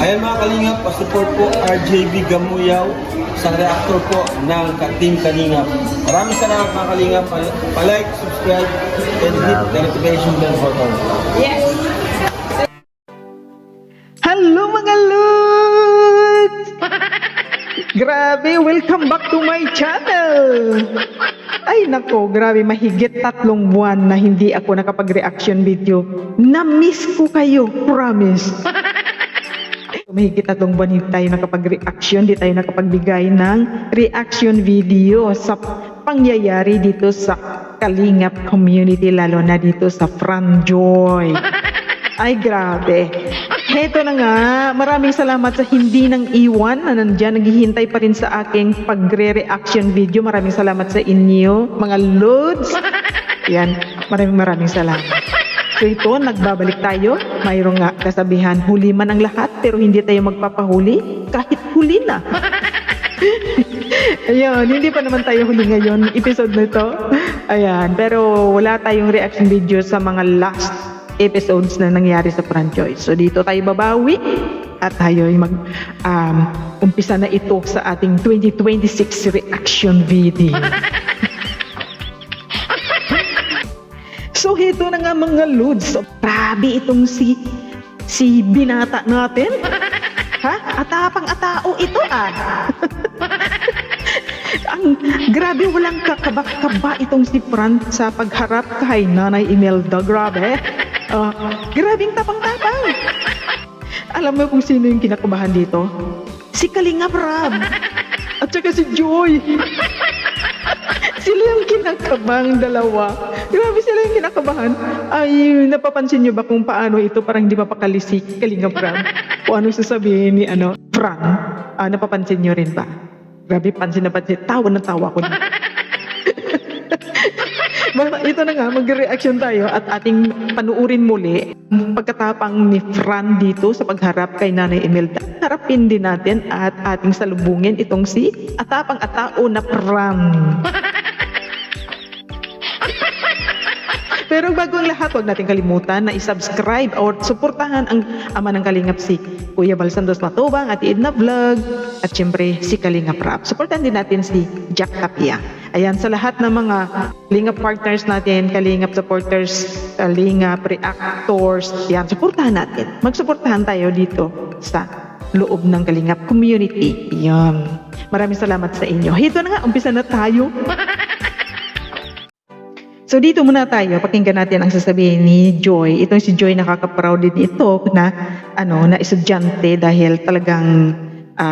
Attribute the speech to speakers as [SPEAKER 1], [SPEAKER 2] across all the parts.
[SPEAKER 1] Ayan mga kalingap, pa-support po RJB Gamuyaw, isang reactor po ng Team Kalingap. Maraming salamat mga kalingap. Pa-like, subscribe, and hit the notification bell button.
[SPEAKER 2] Yes!
[SPEAKER 3] Hello mga Lods! Grabe, welcome back to my channel! Ay nako, grabe, mahigit 3 buwan na hindi ako nakapag-reaction video. Na-miss ko kayo, promise! Mahigit 3 buwan hindi tayo nakapag-reaction, hindi tayo nakapagbigay ng reaction video sa pangyayari dito sa Kalingap community, lalo na dito sa Franjoy. Ay grabe. Heto na nga, maraming salamat sa hindi nang iwan na nandyan, naghihintay pa rin sa aking pagre-reaction video. Maraming salamat sa inyo, mga Lods. Yan, maraming salamat. So ito, nagbabalik tayo. Mayroong nga kasabihan, huli man ang lahat, pero hindi tayo magpapahuli kahit huli na. Ayan, hindi pa naman tayo huli ngayon, episode na ito. Ayan, pero wala tayong reaction video sa mga last episodes na nangyari sa Franjoy. So dito tayo babawi at tayo umpisa na ito sa ating 2026 reaction video. So ito na nga mga Lods. So, grabe itong si binata natin. Ha? Atapang-atao ito Ang grabe, walang kakabak-kaba itong si Fran sa pagharap kay Nanay Imelda. Grabe. Grabing tapang-tapang. Alam mo kung sino yung kinakabahan dito? Si Kalingap Rab. At saka si Joy. Sila yung kinakabang dalawa. Grabe, sila yung kinakabahan. Ay, napapansin nyo ba kung paano ito parang hindi mapakali si Kalingap Rab? Kung ano sasabihin ni Fran? Napapansin nyo rin ba? Grabe, pansin na pansin. Tawa na tawa ko na. Ito na nga, mag-reaction tayo at ating panuurin muli pagkatapang ni Fran dito sa pagharap kay Nanay Imelda. Harapin din natin at ating salubungin itong si atapang-atao na Fran. Pero bago ang lahat, huwag natin kalimutan na i-subscribe or suportahan ang ama ng Kalingap, si Kuya Val Santos Matubang at Edna Vlog at syempre si Kalingap Rap. Suportahan din natin si Jack Tapia. Ayan, sa lahat ng mga Kalingap partners natin, Kalingap supporters, Kalingap reactors, yan, suportahan natin. Magsuportahan tayo dito sa loob ng Kalingap community. Yan. Maraming salamat sa inyo. Ito na nga, umpisa na tayo. So dito muna tayo, pakinggan natin ang sasabihin ni Joy. Itong si Joy, nakaka-proud din ito na na estudyante dahil talagang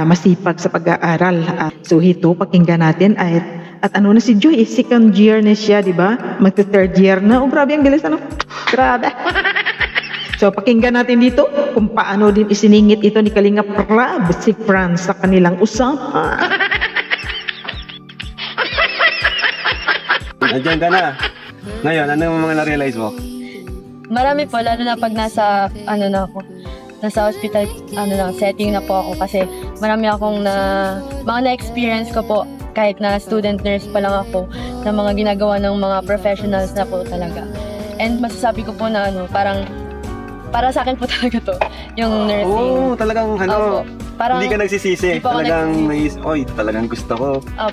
[SPEAKER 3] masipag sa pag-aaral. So ito, pakinggan natin at na si Joy, second year na siya, di ba? Magta-third year na. Oh, grabe ang bilis, Grabe. So pakinggan natin dito kung paano din isiningit ito ni Kalingap Rab si Fran sa kanilang usapan.
[SPEAKER 1] Nandiyan ka na. Ngayon, ano yung mga na-realize mo?
[SPEAKER 2] Marami po, lalo na pag nasa hospital, setting na po ako kasi marami akong mga na-experience ko po kahit na student nurse pa lang ako na mga ginagawa ng mga professionals na po talaga. And masasabi ko po na parang para sa akin po talaga to, yung nursing.
[SPEAKER 1] Oo, talagang
[SPEAKER 2] parang
[SPEAKER 1] hindi ka nagsisisi. Talagang talagang gusto ko.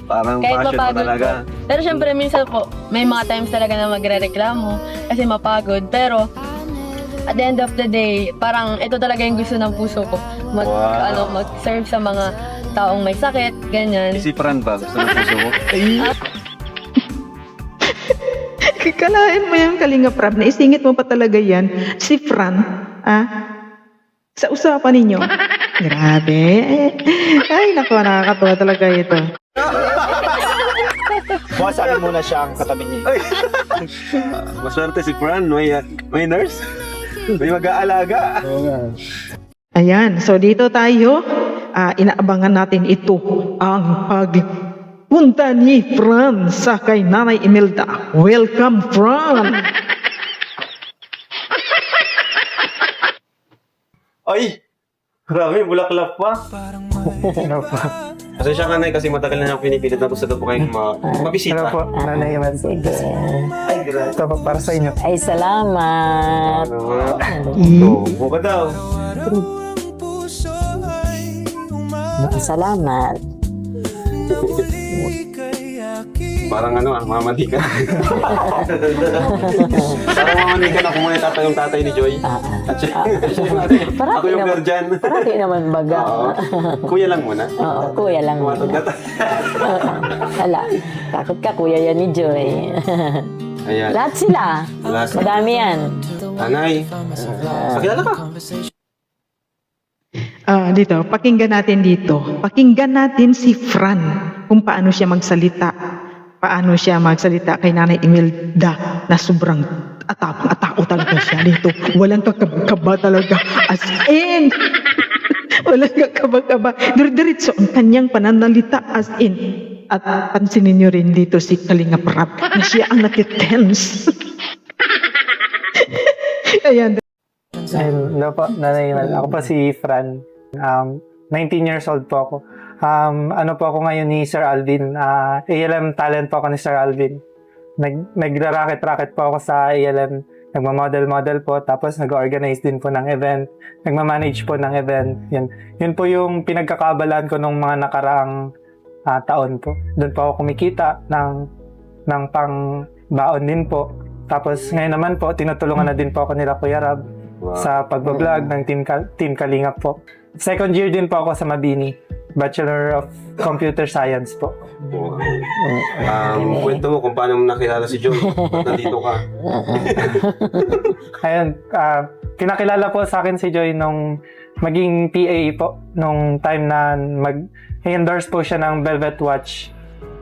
[SPEAKER 1] Parang passion mo talaga.
[SPEAKER 2] Po. Pero syempre minsan po, may mga times talaga na magre-reklamo kasi mapagod. Pero at the end of the day, parang ito talaga yung gusto ng puso ko. Mag-serve sa mga taong may sakit, ganyan.
[SPEAKER 1] Si Fran ba? Gusto ng puso mo?
[SPEAKER 3] Kikalain mo yung Kalingap Rab, na isingit mo pa talaga yan, si Fran, sa usapan ninyo. Grabe. Ay, naku, nakakatawa talaga ito.
[SPEAKER 4] Buwasakin muna siya ang katabi niya.
[SPEAKER 1] Maswerte si Fran, may nurse. May mag-aalaga.
[SPEAKER 3] Ayan, so dito tayo, inaabangan natin ito, ang pagpunta ni Fran sa kay Nanay Imelda. Welcome, Fran!
[SPEAKER 1] Ay! Grabe, bulaklak pa. Pasensya ka na kasi matagal na niyang pinipilit na gusto po kayong mabisita.
[SPEAKER 4] Ano po, Nanay Imelda.
[SPEAKER 5] Sige.
[SPEAKER 1] Ay, grabe.
[SPEAKER 4] Ito po para sa inyo.
[SPEAKER 5] Ay, salamat.
[SPEAKER 1] Ito, buka daw.
[SPEAKER 5] Salamat.
[SPEAKER 6] Parang mamandi ka. Parang mamandi ka na kung muna yung tatay ni Joy. At siya yung ako yung guardian.
[SPEAKER 5] Parati naman baga.
[SPEAKER 6] Oo. Kuya lang muna.
[SPEAKER 5] Oo, kuya lang
[SPEAKER 6] Tumatog
[SPEAKER 5] muna.
[SPEAKER 6] na tayo.
[SPEAKER 5] Hala, takot ka kuya yan ni Joy.
[SPEAKER 6] Ayan.
[SPEAKER 5] Lahat sila.
[SPEAKER 6] Last.
[SPEAKER 5] Madami yan.
[SPEAKER 6] Anay. Pakilala ka.
[SPEAKER 3] Dito, pakinggan natin dito. Pakinggan natin si Fran kung paano siya magsalita. Paano siya magsalita kay Nanay Imelda na sobrang atao talaga siya dito. Walang kakaba talaga. As in, walang kakaba-kaba. Diretso ang kanyang pananalita as in. At pansinin nyo rin dito si Kalinga Prab na siya ang natitense. Ayan.
[SPEAKER 4] Hello po, Nanay Mel. Ako po si Fran. 19 years old po ako. Ano po ako ngayon ni Sir Alvin. ALM talent po ako ni Sir Alvin. Nagra-racket-racket po ako sa ALM. Nagma-model-model po. Tapos nag-organize din po ng event. Nagma-manage po ng event. Yun po yung pinagkakabalaan ko nung mga nakaraang taon po. Doon po ako kumikita ng pang-baon din po. Tapos ngayon naman po, tinutulungan na din po ako nila Kuya Rab sa pagbablog ng Team Kalingap po. Second year din po ako sa Mabini. Bachelor of Computer Science po.
[SPEAKER 6] Kwento mo kung paano mo nakilala si Joy. Ba't nandito ka?
[SPEAKER 4] Ayun, kinakilala po sa akin si Joy nung maging PA po. Nung time na endorse po siya ng Velvet Watch.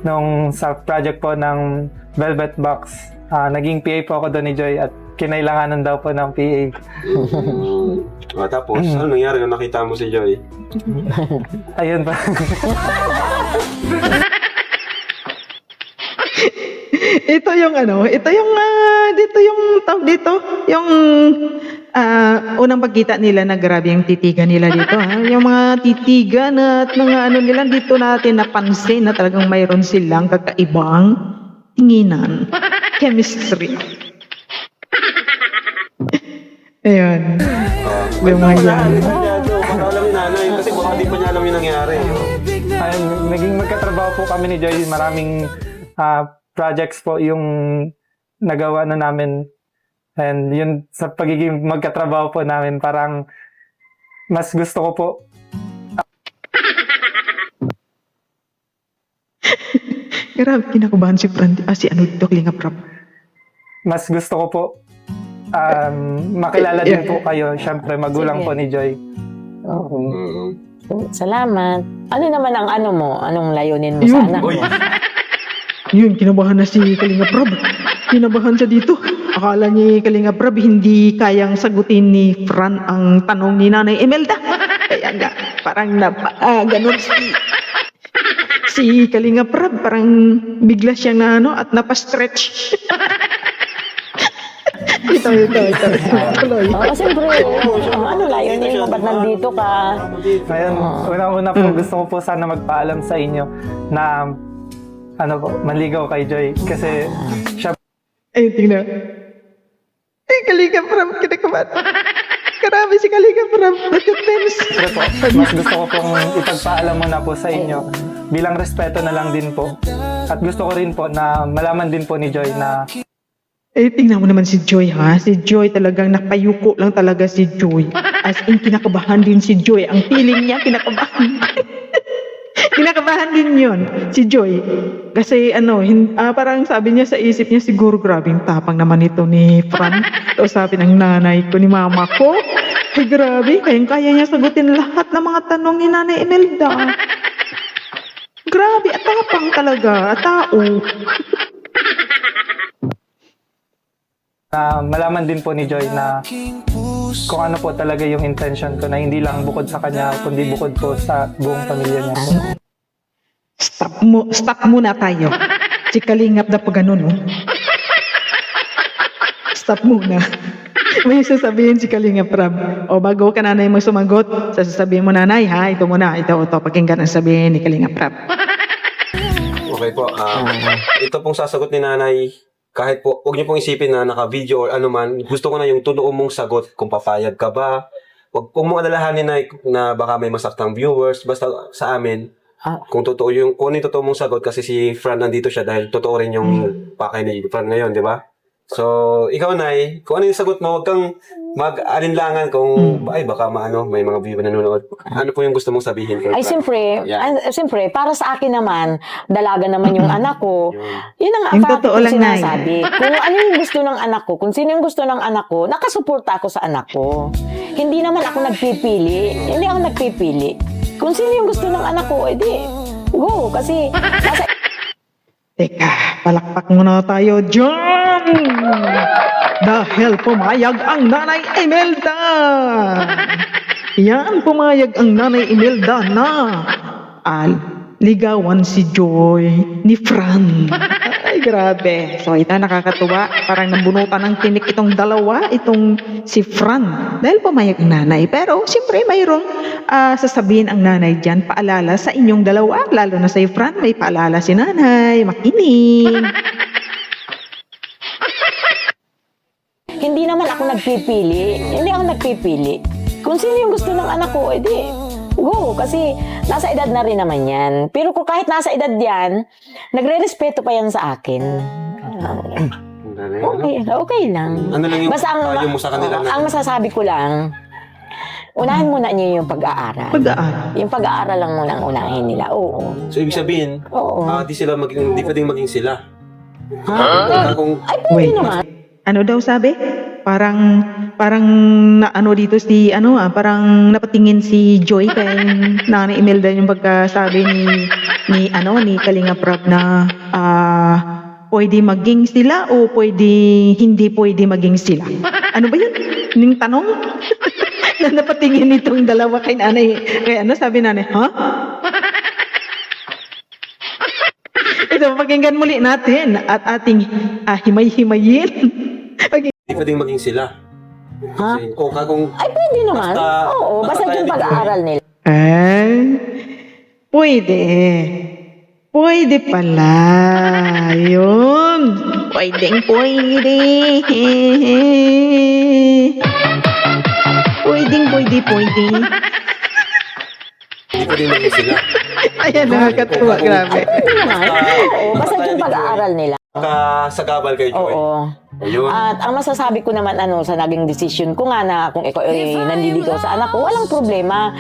[SPEAKER 4] Nung sa project po ng Velvet Box. Naging PA po ako doon ni Joy at kinailanganan daw po ng PA.
[SPEAKER 6] Tapos, ano nangyari nung nakita mo si Joy?
[SPEAKER 4] Ayun pa.
[SPEAKER 3] Ito yung dito yung tawag dito, yung unang pagkita nila na grabe yung titigan nila dito, ha? Yung mga titigan at mga nila dito natin napansin na talagang mayroon silang kakaibang tinginan, chemistry. Ayun. Yung mga yan.
[SPEAKER 6] Baka alam ni nanay, kasi baka di pa niya alam yung nangyari.
[SPEAKER 4] Ayun, naging magkatrabaho po kami ni Joy. Maraming projects po yung nagawa na namin. And yun, sa pagiging magkatrabaho po namin, parang mas gusto ko po.
[SPEAKER 3] Grabe, kinakabahan si Fran, si dito, Kalinga Prab.
[SPEAKER 4] Mas gusto ko po makilala din po kayo. Siyempre, magulang
[SPEAKER 5] Sige.
[SPEAKER 4] po ni Joy.
[SPEAKER 5] Oo. Salamat. Ano naman ang anong layunin mo
[SPEAKER 3] Yun.
[SPEAKER 5] sa anak mo?
[SPEAKER 3] Yun, kinabahan na si Kalinga Prab. Kinabahan siya dito. Akala ni Kalinga Prab hindi kayang sagutin ni Fran ang tanong ni Nanay Imelda. Kaya nga, parang ganun si Kalinga Prab, parang bigla siyang at napastretch. Ito. Tuloy.
[SPEAKER 5] Siyempre, ano layunin mo? Ba't nandito ka?
[SPEAKER 4] Ngayon, una-una po, gusto ko po sana magpaalam sa inyo na manligaw kay Joy. Kasi siya
[SPEAKER 3] Ayun, tingnan. Kalinga Prab, kinakabahan. Grabe si Kalinga Prab. Nagka-tense.
[SPEAKER 4] po, mas gusto ko pong ipagpaalam muna po sa inyo bilang respeto na lang din po. At gusto ko rin po na malaman din po ni Joy na
[SPEAKER 3] Tingnan mo naman si Joy, ha? Si Joy talagang napayuko lang talaga si Joy. As in, kinakabahan din si Joy. Ang feeling niya, kinakabahan. Kinakabahan din yun, si Joy. Kasi parang sabi niya sa isip niya, siguro grabing tapang naman ito ni Fran. Tapos sabi ng nanay ko, ni mama ko, ay grabe, kayang-kaya niya sagutin lahat ng mga tanong ni Nanay Imelda. Grabe, atapang talaga, atao.
[SPEAKER 4] na malaman din po ni Joy na kung ano po talaga yung intention ko na hindi lang bukod sa kanya kundi bukod po sa buong pamilya niya po.
[SPEAKER 3] Stop muna tayo. Si Kalingap na pa ganun, oh. Stop muna. May sasabihin si Kalingap Prab. O bago ka nanay mo sumagot, sasabihin mo nanay, ha? Ito muna, ito, pakinggan ang sabihin ni Kalingap Prab.
[SPEAKER 6] Okay po. Ito pong sasagot ni nanay. Kahit po, huwag niyo pong isipin na naka-video or ano man. Gusto ko na yung totoo mong sagot. Kung papayag ka ba, wag kung mong alalahanin na baka may masaktang viewers, basta sa amin, kung totoo kung ano yung totoo mong sagot, kasi si Fran nandito siya dahil totoo rin yung pakay ni Fran ngayon, di ba? So, ikaw, Nay, kung ano yung sagot mo, huwag kang mag-alinlangan kung, ay, baka may mga viewer na nanonood. Ano po yung gusto mong sabihin?
[SPEAKER 5] Ay, siyempre, para sa akin naman, dalaga naman yung anak ko. Yun ang
[SPEAKER 3] Yung
[SPEAKER 5] parati
[SPEAKER 3] totoo
[SPEAKER 5] kong
[SPEAKER 3] lang, Nay.
[SPEAKER 5] sinasabi. Kung ano yung gusto ng anak ko, kung sino yung gusto ng anak ko, nakasuporta ako sa anak ko. Hindi naman ako nagpipili. Hindi ako nagpipili. Kung sino yung gusto ng anak ko, edi, go. Kasi, nasa
[SPEAKER 3] Teka, palakpak muna tayo dyan! Dahil pumayag ang Nanay Imelda! Yan, pumayag ang Nanay Imelda na ligawan si Joy ni Fran. Ay, grabe. So, ito nakakatuwa. Parang nabunutan ng tinik itong dalawa, itong si Fran. Dahil pumayag ang nanay. Pero, siyempre, mayroong sasabihin ang nanay dyan, paalala sa inyong dalawa, lalo na sa Fran, may paalala si nanay, makinig.
[SPEAKER 5] Hindi naman ako nagpipili. Hindi ako nagpipili. Kung sino yung gusto ng anak ko, edi, go. Kasi nasa edad na rin naman yan. Pero kung kahit nasa edad yan, nagre-respeto pa yan sa akin. Okay lang.
[SPEAKER 6] Ano lang yung
[SPEAKER 5] Basta
[SPEAKER 6] payo mo sa kanila?
[SPEAKER 5] ang masasabi ko lang, unahin muna niyo yung pag-aaral.
[SPEAKER 3] Pag-aaral.
[SPEAKER 5] Yung pag-aaral lang muna ang unahin nila. Oo.
[SPEAKER 6] So, ibig sabihin,
[SPEAKER 5] Oo.
[SPEAKER 6] di pwedeng maging sila. Kung
[SPEAKER 5] Ay, pwede
[SPEAKER 3] Wait.
[SPEAKER 5] naman.
[SPEAKER 3] Ano daw sabi? Parang na ano dito si parang napatingin si Joy kay Nanay Imelda yung pagkasabi ni Kalinga Prab na pwede maging sila o pwede hindi pwede maging sila. Ano ba yun? Ning tanong? Na napatingin nitong dalawa kay Nanay. Kaya sabi Nanay, ha? Ito, pakinggan muli natin at ating himay-himayin.
[SPEAKER 6] di pwedeng maging sila.
[SPEAKER 5] Ha?
[SPEAKER 6] Kung
[SPEAKER 5] Ay, pwede naman. Oo, basta yung pag-aaral nila.
[SPEAKER 3] Pwede. Pwede pala. Yun. Pwedeng pwede. Pwedeng pwede.
[SPEAKER 6] di pwedeng maging sila.
[SPEAKER 3] Ayan, nakakatuwa. Grabe.
[SPEAKER 5] Pwede naman. Oo, basta yung pag-aaral nila.
[SPEAKER 6] Kasagabal kay Joy.
[SPEAKER 5] Oo.
[SPEAKER 6] Ayun.
[SPEAKER 5] At ang masasabi ko naman sa naging decision ko nga na kung ikaw ay nandiligaw sa anak ko, walang problema.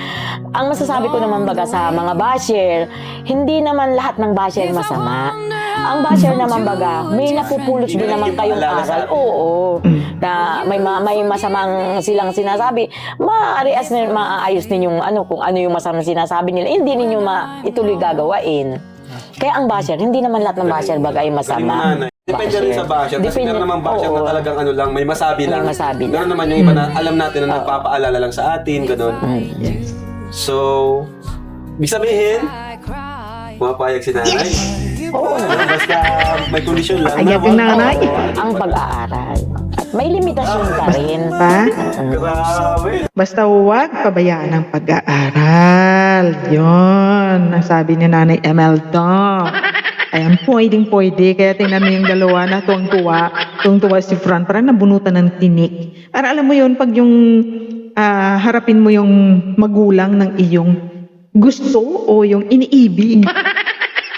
[SPEAKER 5] Ang masasabi ko naman baga sa mga basher, hindi naman lahat ng basher masama. Ang basher naman baga, may napupulot din naman kayong aral. Oo. Na may masamang silang sinasabi, maayos ninyong kung ano yung masamang sinasabi nila, hindi ninyo ituloy gagawain. Kaya ang basher, hindi naman lahat ng basher baga ay masama.
[SPEAKER 6] Depende rin sa basher. Kasi meron naman basher na talagang may masabi lang.
[SPEAKER 5] May masabi lang.
[SPEAKER 6] Meron naman yung iba na alam natin na nagpapaalala lang sa atin, gano'n. So, ibig sabihin, pumapayag si nanay.
[SPEAKER 5] Oo.
[SPEAKER 6] Basta may kondisyon lang.
[SPEAKER 3] Ayag ang nanay.
[SPEAKER 5] Ang pag-aaral. At may limitasyon pa rin.
[SPEAKER 6] Grabe.
[SPEAKER 3] Basta huwag pabayaan ang pag-aaral. Yun. Ang sabi ni Nanay Imelda. Ayan, pwedeng-pwede. Kaya tingnan mo yung dalawa na tuwang-tuwa si Fran. Parang nabunutan ng tinik. Para alam mo yun, pag yung harapin mo yung magulang ng iyong gusto o yung iniibig,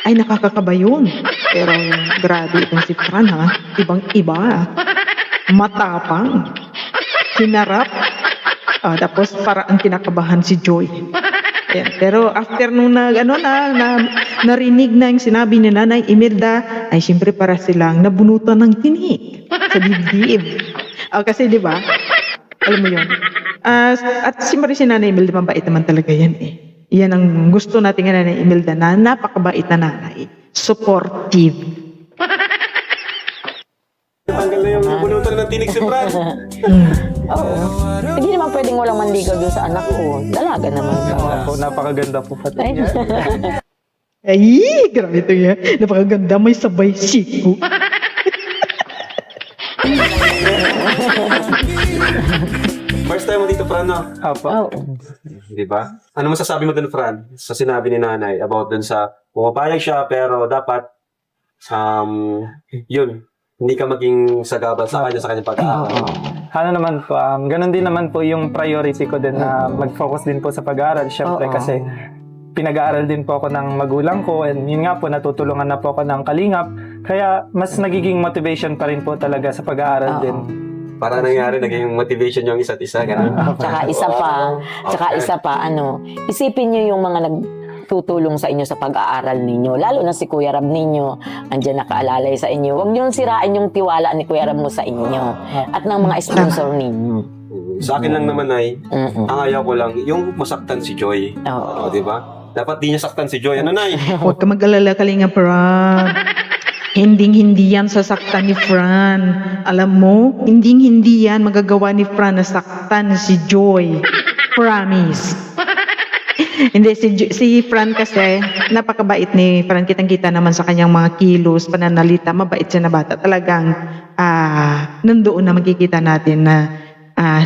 [SPEAKER 3] ay nakakakaba yun. Pero grabe itong si Fran, ha? Ibang-iba. Matapang. Hinarap. Tapos para ang kinakabahan si Joy. Ayan. Pero after nung narinig na yung sinabi ni Nanay Imelda, ay siyempre para silang nabunutan ng tinik sa dibdib. Kasi di ba, alam mo yun. At siyempre si Nanay Imelda, mabait naman talaga yan eh. Yan ang gusto natin ng Nanay Imelda na napakabait na nanay. Supportive.
[SPEAKER 6] Tanggal na yung bunutan ng tinik si Fran.
[SPEAKER 5] Oo. Hindi naman pwedeng walang manligaw doon sa anak ko. Dalaga naman.
[SPEAKER 4] Napakaganda po pati niya.
[SPEAKER 3] Ay, grabe ito yan. Napakaganda, may sabay siko.
[SPEAKER 6] First time mo dito, Fran, no?
[SPEAKER 4] Apo.
[SPEAKER 5] Oo.
[SPEAKER 6] Di ba? Ano masasabi mo dun, Fran? Sa sinabi ni nanay about dun sa pumapayag siya pero dapat yun, hindi ka maging sagabal sa kanyang pag-aaral.
[SPEAKER 4] ano naman po, ganun din naman po yung priority ko din na mag-focus din po sa pag-aaral. Syempre
[SPEAKER 5] Oo.
[SPEAKER 4] kasi pinag-aaral din po ako ng magulang ko and yun nga po, natutulungan na po ako ng kalingap. Kaya mas nagiging motivation pa rin po talaga sa pag-aaral din.
[SPEAKER 6] Para nangyari, naging motivation yung isa't isa. Ganun.
[SPEAKER 5] Tsaka isa pa, isipin nyo yung mga nagtutulong sa inyo sa pag-aaral ninyo. Lalo na si Kuya Rab ninyo, andyan nakaalalay sa inyo. Huwag nyo sirain yung tiwala ni Kuya Rab mo sa inyo at ng mga sponsor ninyo.
[SPEAKER 6] Sa akin lang naman ay, ang ayaw ko lang, yung masaktan si Joy.
[SPEAKER 5] Oo.
[SPEAKER 6] O, di ba? Dapat di niya saktan si Joy. Ano, Nay?
[SPEAKER 3] Huwag ka mag-alala, Kalingap Rab. Hinding-hindi yan sasaktan ni Fran. Alam mo, hinding-hindi yan magagawa ni Fran na saktan si Joy. Promise. Hindi, si Fran kasi, napakabait ni Fran. Kitang-kita naman sa kanyang mga kilos, pananalita, mabait siya na bata. Talagang, nandoon na makikita natin na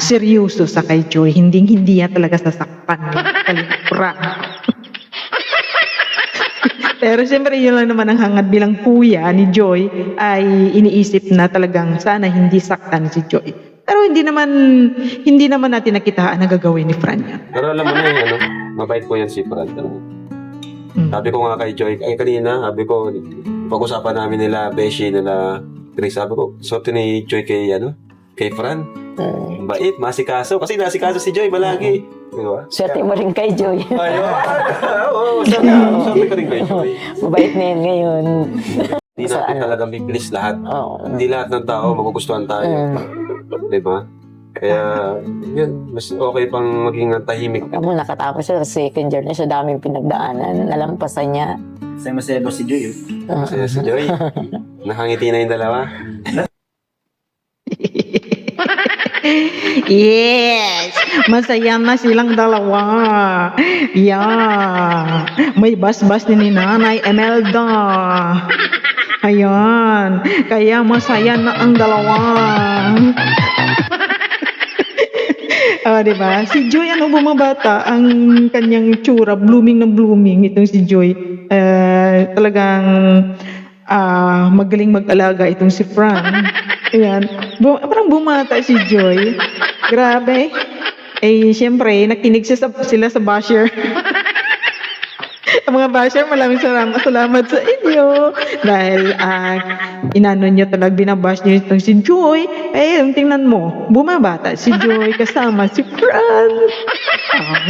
[SPEAKER 3] seryoso sa kay Joy. Hinding-hindi yan talaga sasaktan ni Fran. Pero siyempre yun lang naman ang hangad bilang kuya ni Joy ay iniisip na talagang sana hindi saktan si Joy. Pero hindi naman natin nakitaan na gagawin ni Fran yan.
[SPEAKER 6] Pero alam mo na yung mabait po yan si Fran. Sabi ko nga kay Joy, kanina, sabi ko, pag-usapan namin nila Beshi, nila Chris, sabi ko, sorte ni Joy kay Fran. Bait, masikaso. Kasi nasikaso si Joy malagi. Diba?
[SPEAKER 5] Swerte mo rin kay Joy.
[SPEAKER 6] Ayun. Oo, sorte ka rin kay Joy.
[SPEAKER 5] Mabait na yan ngayon.
[SPEAKER 6] Hindi natin talagang biblis lahat.
[SPEAKER 5] Oo.
[SPEAKER 6] Hindi lahat ng tao magugustuhan tayo. Diba? Kaya, yun, mas okay pang maging tahimik.
[SPEAKER 5] Kamu nakatapos siya sa second year na siya, daming pinagdaanan. Nalampasan niya.
[SPEAKER 1] Masaya si Joy.
[SPEAKER 6] Kasi si Joy, nakangiti na yung dalawa.
[SPEAKER 3] Yes! Masaya na silang dalawa. Yeah. May basbas ni Nanay Emelda. Ayan. Kaya masaya na ang dalawa. Diba? Si Joy, bumabata ang kanyang tsura, blooming ng blooming itong si Joy. Talagang magaling mag-alaga itong si Fran. Ayan. Parang bumata si Joy. Grabe. Siyempre, nakinig sila sa basher. Ang mga basher, maraming salamat sa inyo. Dahil inano nyo talaga, binabash nyo itong si Joy. Tingnan mo, bumabata si Joy kasama si Fran.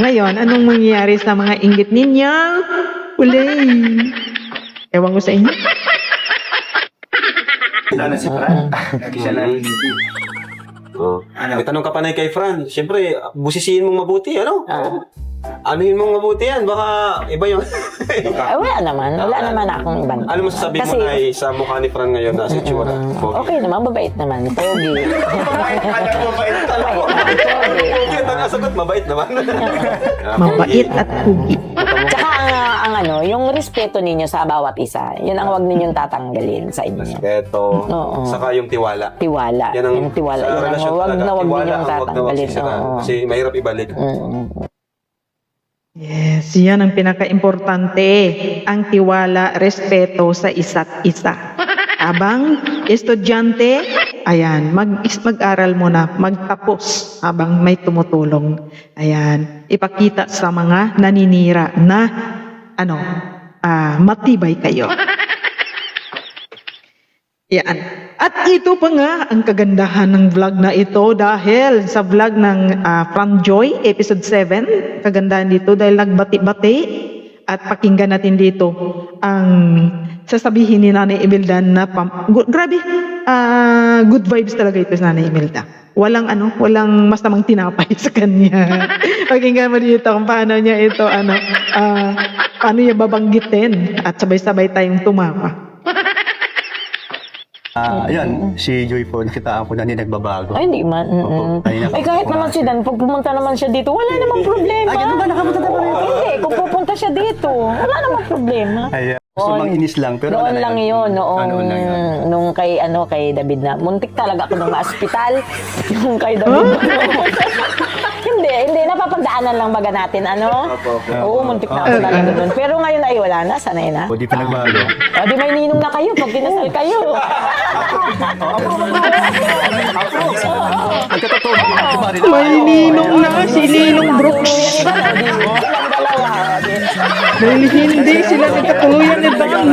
[SPEAKER 3] Ngayon, anong mangyayari sa mga inggit ninyo? Ulay. Ewan ko sa inyo.
[SPEAKER 1] Lalo na si Fran. Lagi siya lang hindi.
[SPEAKER 6] Oh. May tanong ka pa na kay Fran. Siyempre, busisiin mong mabuti, ano? Anuhin mong mabuti yan. Baka iba yung...
[SPEAKER 5] Wala naman akong ibang.
[SPEAKER 6] Ano masasabi mo na sa mukha ni Fran ngayon na si Chura?
[SPEAKER 5] Okay naman, mabait naman. Pogi.
[SPEAKER 6] Mabait naman.
[SPEAKER 3] Mabait at pugi.
[SPEAKER 5] Tsaka yung respeto ninyo sa bawat isa, yun ang wag ninyong tatanggalin sa inyo.
[SPEAKER 6] Respeto.
[SPEAKER 5] Oo.
[SPEAKER 6] Saka yung tiwala.
[SPEAKER 5] Tiwala.
[SPEAKER 6] Yan ang,
[SPEAKER 5] Yung tiwala.
[SPEAKER 6] sa
[SPEAKER 5] Yun ang
[SPEAKER 6] relasyon
[SPEAKER 5] wag
[SPEAKER 6] talaga,
[SPEAKER 5] na wag
[SPEAKER 6] tiwala
[SPEAKER 5] ninyong
[SPEAKER 6] ang wag na
[SPEAKER 5] tatanggalin.
[SPEAKER 6] magsisira.
[SPEAKER 5] Oo.
[SPEAKER 6] Kasi mahirap ibalik.
[SPEAKER 3] Yes, yan ang pinaka-importante. Ang tiwala, respeto sa isa't isa. Habang estudyante, ayan, mag-aral mo na, magtapos habang may tumutulong. Ayan, ipakita sa mga naninira na, matibay kayo. Yan. At ito pa nga ang kagandahan ng vlog na ito dahil sa vlog ng Fran Joy, episode 7, kagandahan dito dahil nagbati-bati at pakinggan natin dito ang sasabihin ni Nanay Imelda na grabe, good vibes talaga ito sa Nanay Imelda. Walang masamang tinapay sa kanya. Pakinggan mo dito kung paano niya ito, paano niya babanggitin at sabay-sabay tayong tumapa.
[SPEAKER 7] Ayun, si Joy po, nakitaan ko na niya nagbabago.
[SPEAKER 5] Ay, hindi man. Ay, kahit naman si Dan, pag pumunta naman siya dito, wala namang problema.
[SPEAKER 7] Ay, ganun ba? Nakapunta na ba rin?
[SPEAKER 5] Hindi, kung pupunta siya dito, wala namang problema.
[SPEAKER 7] Ay, gusto mang inis lang, pero
[SPEAKER 5] Noon lang yun,
[SPEAKER 7] Noon lang yun.
[SPEAKER 5] nung kay David na, muntik talaga ako nung na-hospital. Yung kay David. Hindi, Hindi, napapagdaanan lang baga natin, ano? Oo, muntik na ako talaga doon. Pero ngayon ay wala na, sanay na.
[SPEAKER 7] O di pa nagbago.
[SPEAKER 5] O, di may ninong na kayo pag kinasal kayo.
[SPEAKER 7] Ang katotoo, diba rin?
[SPEAKER 3] May ninong na si Ninong Brooks.
[SPEAKER 5] Silang dalawa.
[SPEAKER 3] Dahil hindi sila nagkatuluyan ni Dan.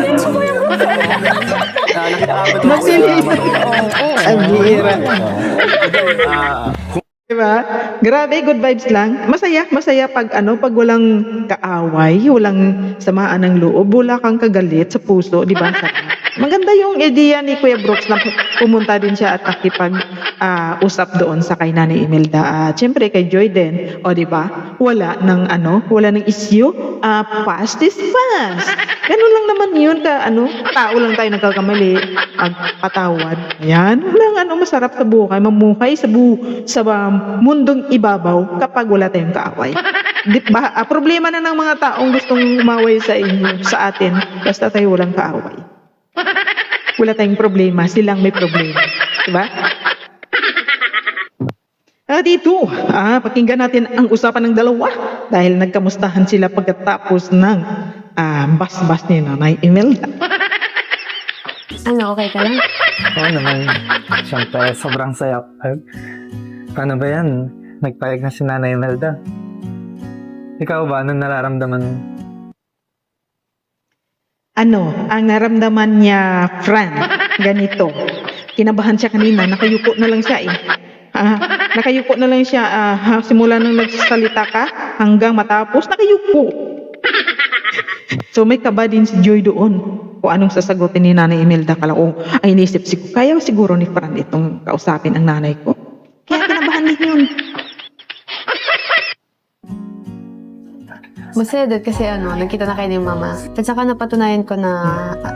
[SPEAKER 3] Nagsilinong. Ang bihira. Diba? Grabe, good vibes lang. Masaya pag pag walang kaaway, walang samaan ng loob, wala kang kagalit sa puso, di ba? Maganda yung idea ni Kuya Brooks na pumunta din siya at nakipag usap doon sa kay Nanay Imelda. At syempre kay Joy din, o di ba? Wala ng issue. Past is past. Ganun lang naman yun tao lang tayo nagkakamali, magpatawad. Yan, walang masarap sa buhay, mamuhay sa mundong ibabaw kapag wala tayong kaaway. Di ba? Problema na ng mga taong gustong umaway sa atin, basta tayo walang kaaway. Wala tayong problema, silang may problema. Diba? Dito, pakinggan natin ang usapan ng dalawa dahil nagkamustahan sila pagkatapos ng bas-bas ni Nanay Imelda.
[SPEAKER 2] Ano, okay ka lang?
[SPEAKER 4] Oo naman. Siyempre, sobrang saya. Paano ba yan? Nagpayag na si Nanay Imelda. Ikaw ba? Anong nararamdaman mo?
[SPEAKER 3] Ang naramdaman niya, Fran, ganito. Kinabahan siya kanina, nakayuko na lang siya nakayuko na lang siya simula nang nagsalita ka hanggang matapos, nakayuko. So may kaba din si Joy doon kung anong sasagutin ni Nanay Imelda. Ay inisip kaya siguro ni Fran itong kausapin ang nanay ko. Kaya kinabahan din yun.
[SPEAKER 2] Masaya doon kasi nagkita na kayo ni Mama. At saka napatunayan ko na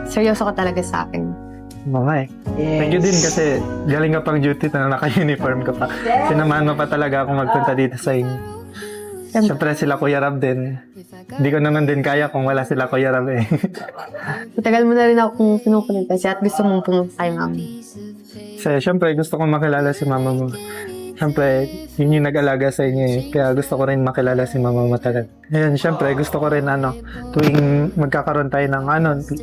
[SPEAKER 2] seryoso ka talaga sa akin.
[SPEAKER 4] Mama Thank you din kasi galing ka pang duty na naka-uniform ka pa. Sinamahan mo pa talaga akong magpunta dito sa inyo. Siyempre sila Kuya Rab din. Hindi ko naman din kaya kung wala sila Kuya Rab eh.
[SPEAKER 2] Matagal mo na rin akong sinukulit kasi at gusto mong pumunta kay Mama.
[SPEAKER 4] Kasi siyempre gusto kong makilala si mama mo. Siyempre, yun yung nag-alaga sa inyo eh. Kaya gusto ko rin makilala si mama matagal. Ayun, siyempre, gusto ko rin tuwing magkakaroon tayo ng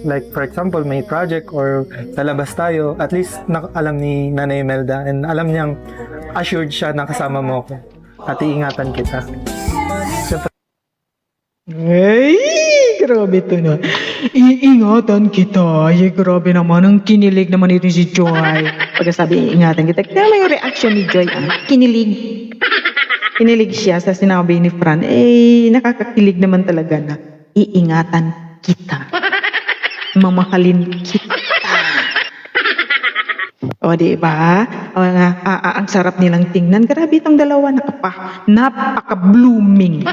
[SPEAKER 4] like for example, may project or lalabas tayo, at least alam ni Nanay Imelda and alam niyang assured siya na kasama mo ako. At iingatan kita. Siyempre,
[SPEAKER 3] Ay, grabe to na. Iingatan kita. Ay, grabe naman. Ang kinilig naman ito si Joy. Pagkasabi, iingatan kita. Kaya may reaction ni Joy, kinilig. Kinilig siya sa sinabi ni Fran. Nakakakilig naman talaga na iingatan kita. Mamahalin kita. O, diba? Ang sarap nilang tingnan. Grabe itong dalawa. Napaka-blooming.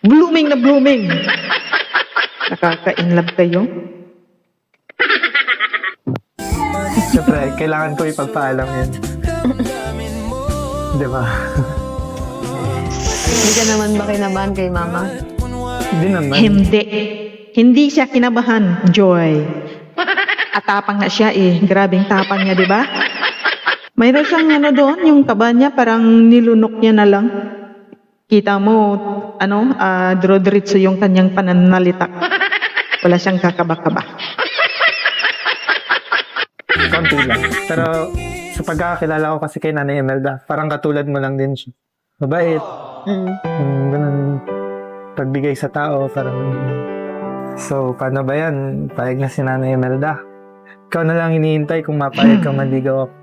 [SPEAKER 3] Blooming na blooming. Nakaka-inlove kayo?
[SPEAKER 4] siyempre, kailangan ko ipagpaalam yun. Di ba?
[SPEAKER 2] Hindi ka naman ba kinabahan kay Mama?
[SPEAKER 4] Hindi naman.
[SPEAKER 3] Hindi. Hindi siya kinabahan, Joy. At tapang na siya Grabing tapang niya, di ba? Mayroon siyang doon, yung kaba niya, parang nilunok niya na lang. Kita mo, dro-diretso yung kanyang pananalita. Wala siyang kakaba-kaba.
[SPEAKER 4] Konti lang. Pero sa pagkakakilala ko kasi kay Nanay Imelda, parang katulad mo lang din siya. Mabait. Ganun. Pagbigay sa tao, parang... So, paano ba yan? Payag na si Nanay Imelda. Ikaw na lang hinihintay kung mapayag kang manligaw ako.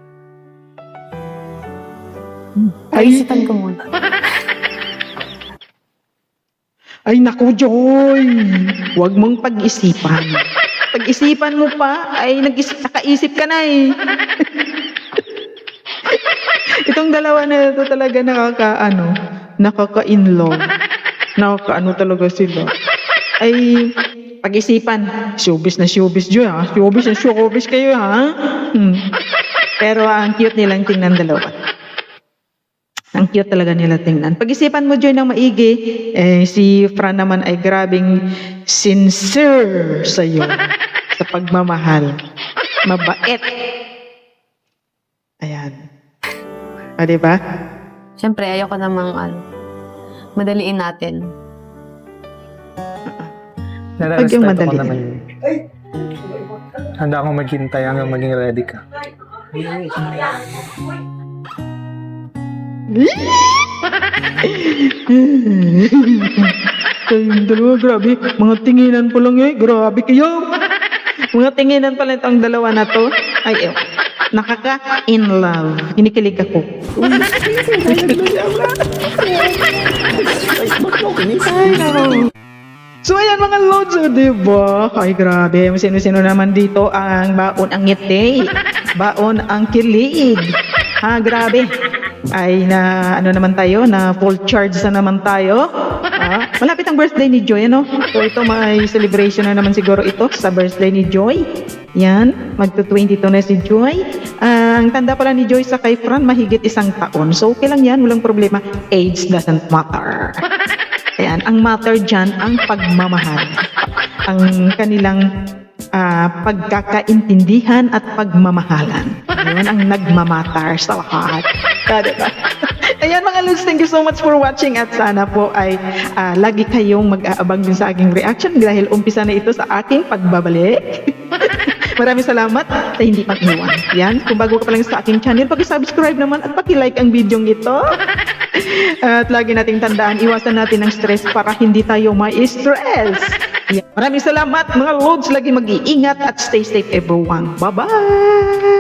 [SPEAKER 2] Paisipan ko muna.
[SPEAKER 3] Ay, naku, Joy! Huwag mong pag-isipan. Pag-isipan mo pa, nakaisip ka na Itong dalawa na ito talaga nakaka-in-love. Talaga sila. Pag-isipan, showbiz na showbiz, Joy, ha? Showbiz na showbiz kayo, ha? Pero ang cute nilang tingnan dalawa. Ang cute talaga nila tingnan. Pag-isipan mo, Joy, ng maigi, si Fran naman ay grabing sincere sa'yo sa pagmamahal. Mabait. Ayan. O, diba?
[SPEAKER 2] Siyempre, ayoko namang madaliin natin.
[SPEAKER 3] Pag yung
[SPEAKER 4] Nare-respeto ko
[SPEAKER 3] madali.
[SPEAKER 4] naman yun. Handa akong maghintay hanggang maging ready ka.
[SPEAKER 3] Kayong dalawa, grabe. Mga tinginan po lang eh. Grabe kayo. Mga tinginan pala itong dalawa na to. Ay, nakaka-in love. Kinikilig ako. So ayan mga lods, diba? Ay grabe, sino-sino naman dito ang baon ang ngiti, baon ang kilig. Ha, grabe. Ay na ano naman tayo, na full charge na naman tayo. Malapit ang birthday ni Joy, ano? So ito may celebration na naman siguro ito sa birthday ni Joy. Yan, magto-22 na si Joy. Ang tanda pala ni Joy sa kay Fran, mahigit 1 taon. So okay lang yan, walang problema. Age doesn't matter. Ayan, ang matter dyan, ang pagmamahal. Ang kanilang pagkakaintindihan at pagmamahalan. Yun ang nagmamatter sa lahat. Diba? Ayan mga lods, thank you so much for watching at sana po ay lagi kayong mag-aabang din sa aking reaction dahil umpisa na ito sa aking pagbabalik. Maraming salamat sa hindi pag-iwan. Yan, kung bago ka pa lang sa aking channel, pag-subscribe naman at paki-like ang video ito. At lagi nating tandaan, iwasan natin ang stress para hindi tayo ma-stress. Yan. Maraming salamat mga lods, lagi mag-iingat at stay safe everyone. Bye-bye!